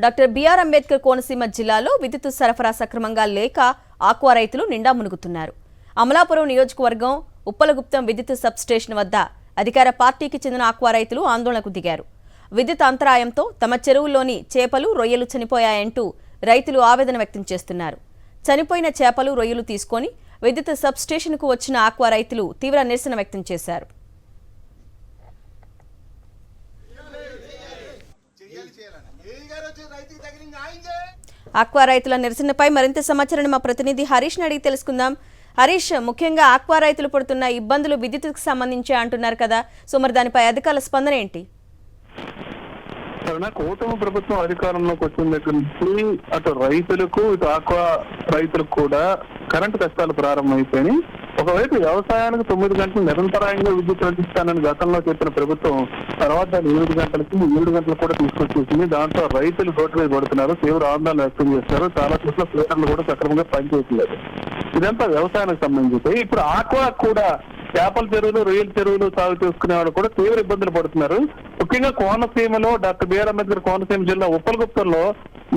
Doctor BR Ambedkar Konaseema జిల్లాలో విద్యుత్ సరఫరా సక్రమంగా లేక ఆక్వా రైతులు నిండా మునుగుతున్నారు. అమలాపురం నియోజకవర్గం ఉప్పలగుప్తం విద్యుత్ సబ్స్టేషన్ వద్ద అధికార పార్టీకి చెందిన ఆక్వా రైతులు ఆందోళనకు దిగారు. విద్యుత్ అంతరాయంతో తమ చెరువుల్లోని చేపలు, రొయ్యలు చనిపోయాయంటూ రైతులు ఆవేదన వ్యక్తం చేస్తున్నారు. చనిపోయిన చేపలు, రొయ్యలు తీసుకొని విద్యుత్ సబ్స్టేషన్కు వచ్చిన ఆక్వా రైతులు తీవ్ర నిరసన వ్యక్తం చేశారు. ఆక్వా రైతుల నిరసనపై మరింత సమాచారాన్ని మా ప్రతినిధి హరీష్ అడిగి తెలుసుకుందాం. హరీష్, ముఖ్యంగా ఆక్వా రైతులు పడుతున్న ఇబ్బందులు విద్యుత్కు సంబంధించి అంటున్నారు కదా, సో మరి దానిపై అధికారుల స్పందన ఏంటి? కూటమి ప్రభుత్వం అధికారంలోకి వచ్చిన దగ్గర నుంచి అటు రైతులకు ఇటు ఆక్వా రైతులకు కూడా కరెంటు కష్టాలు ప్రారంభమైపోయినాయి. ఒకవైపు వ్యవసాయానికి 9 గంటలు నిరంతరాయంగా విద్యుత్ అందిస్తానని గతంలో చెప్పిన ప్రభుత్వం తర్వాత 7 గంటలకి 7 గంటలు కూడా తీసుకొచ్చేసింది. దాంతో రైతులు రోడ్డు మీద పడుతున్నారు, తీవ్ర ఆందోళన వ్యక్తం చేస్తారు. చాలా చోట్ల ఫిల్టర్లు కూడా సక్రమంగా పనిచేయట్లేదు. ఇదంతా వ్యవసాయానికి సంబంధించి. ఇప్పుడు ఆక్వా కూడా చేపల చెరువులు, రొయ్యల చెరువులు సాగు చేసుకునే వాళ్ళు కూడా తీవ్ర ఇబ్బందులు పడుతున్నారు. ముఖ్యంగా కోనసీమలో డాక్టర్ బిఆర్ అంబేద్కర్ కోనసీమ జిల్లా ఉప్పలగుప్తంలో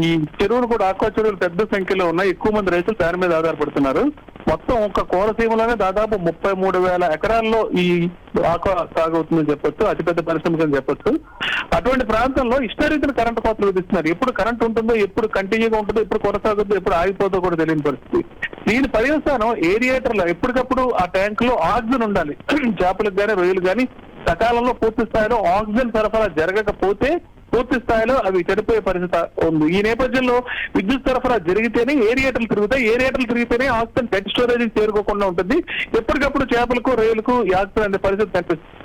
ఈ చెరువులు కూడా ఆక్వా చెరువులు పెద్ద సంఖ్యలో ఉన్నాయి. ఎక్కువ మంది రైతులు దాని మీద ఆధారపడుతున్నారు. మొత్తం ఒక కోనసీమలోనే దాదాపు 33,000 ఎకరాల్లో ఈ ఆక్వా సాగు అవుతుందని చెప్పొచ్చు. అతిపెద్ద పరిశ్రమ అని చెప్పొచ్చు. అటువంటి ప్రాంతంలో ఇష్టరీతిని కరెంటు కోతలు విధిస్తున్నారు. ఎప్పుడు కరెంట్ ఉంటుందో, ఎప్పుడు కంటిన్యూగా ఉంటుందో, ఎప్పుడు కొనసాగుతుందో, ఎప్పుడు ఆగిపోతుందో కూడా తెలియని పరిస్థితి. దీని పర్యవసానం ఏరియేటర్లో ఎప్పటికప్పుడు ఆ ట్యాంక్ లో ఆక్సిజన్ ఉండాలి. చేపలకు కానీ రొయ్యలు కానీ సకాలంలో పూర్తి స్థాయిలో ఆక్సిజన్ సరఫరా జరగకపోతే పూర్తి స్థాయిలో అవి చనిపోయే పరిస్థితి ఉంది. ఈ నేపథ్యంలో విద్యుత్ సరఫరా జరిగితేనే ఏరియేటర్లు తిరుగుతాయి. ఏరియేటర్లు తిరిగితేనే ఆక్సిజన్ డెడ్ స్టోరేజ్ చేరుకోకుండా ఉంటుంది. ఎప్పటికప్పుడు చేపలకు, రొయ్యలకు ఈ ఆక్సిజన్ అనే పరిస్థితి కనిపిస్తుంది.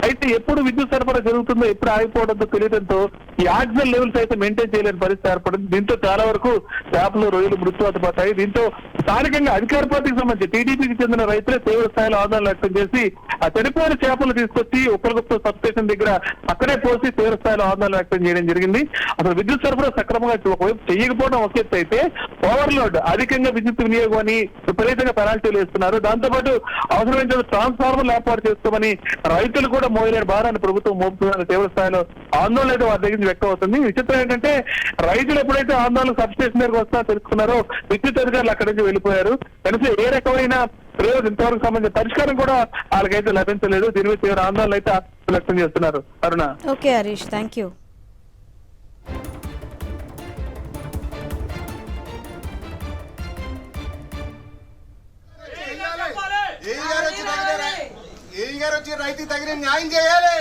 అయితే ఎప్పుడు విద్యుత్ సరఫరా జరుగుతుందో, ఎప్పుడు ఆగిపోవడంతో తెలియడంతో ఈ ఆక్సిజన్ లెవెల్స్ అయితే మెయింటైన్ చేయలేని పరిస్థితి ఏర్పడింది. దీంతో చాలా వరకు చేపలు, రొయ్యలు మృత్యువాత పడతాయి. దీంతో స్థానికంగా అధికార పార్టీకి సంబంధించి టీడీపీకి చెందిన రైతులే తీవ్ర స్థాయిలో ఆందోళన వ్యక్తం చేసి ఆ చనిపోయిన చేపలు తీసుకొచ్చి ఉప్పలగుప్తం సబ్ స్టేషన్ దగ్గర అక్కడే పోసి తీవ్ర స్థాయిలో ఆందోళన వ్యక్తం చేయడం జరిగింది. అసలు విద్యుత్ సరఫరా సక్రమంగా ఒకవైపు చేయకపోవడం ఒక ఎత్తు అయితే, ఓవర్లోడ్ అధికంగా విద్యుత్ వినియోగాన్ని విపరీతంగా పెనాల్టీలు వేస్తున్నారు. దాంతోపాటు అవసరమైన ట్రాన్స్ఫార్మర్లు ఏర్పాటు చేసుకోమని రైతులు కూడా మోయలేని భారాన్ని ప్రభుత్వం మోపుతున్న తీవ్ర స్థాయిలో ఆందోళన అయితే వారి దగ్గర వ్యక్తం అవుతుంది. విచిత్రం ఏంటంటే రైతులు ఎప్పుడైతే ఆందోళన సబ్ స్టేషన్ దగ్గరకు వస్తా తెలుసుకున్నారో విద్యుత్ అధికారులు అక్కడి నుంచి వెళ్ళిపోయారు. కనీసం ఏ రకమైన ప్రయోజనం ఇంతవరకు సంబంధించిన పరిష్కారం కూడా వాళ్ళకైతే లభించలేదు. దీని మీద తీవ్ర ఆందోళన అయితే వ్యక్తం చేస్తున్నారు. Aruna. Okay Harish, thank you. రైతు తగిన న్యాయం చేయాలి.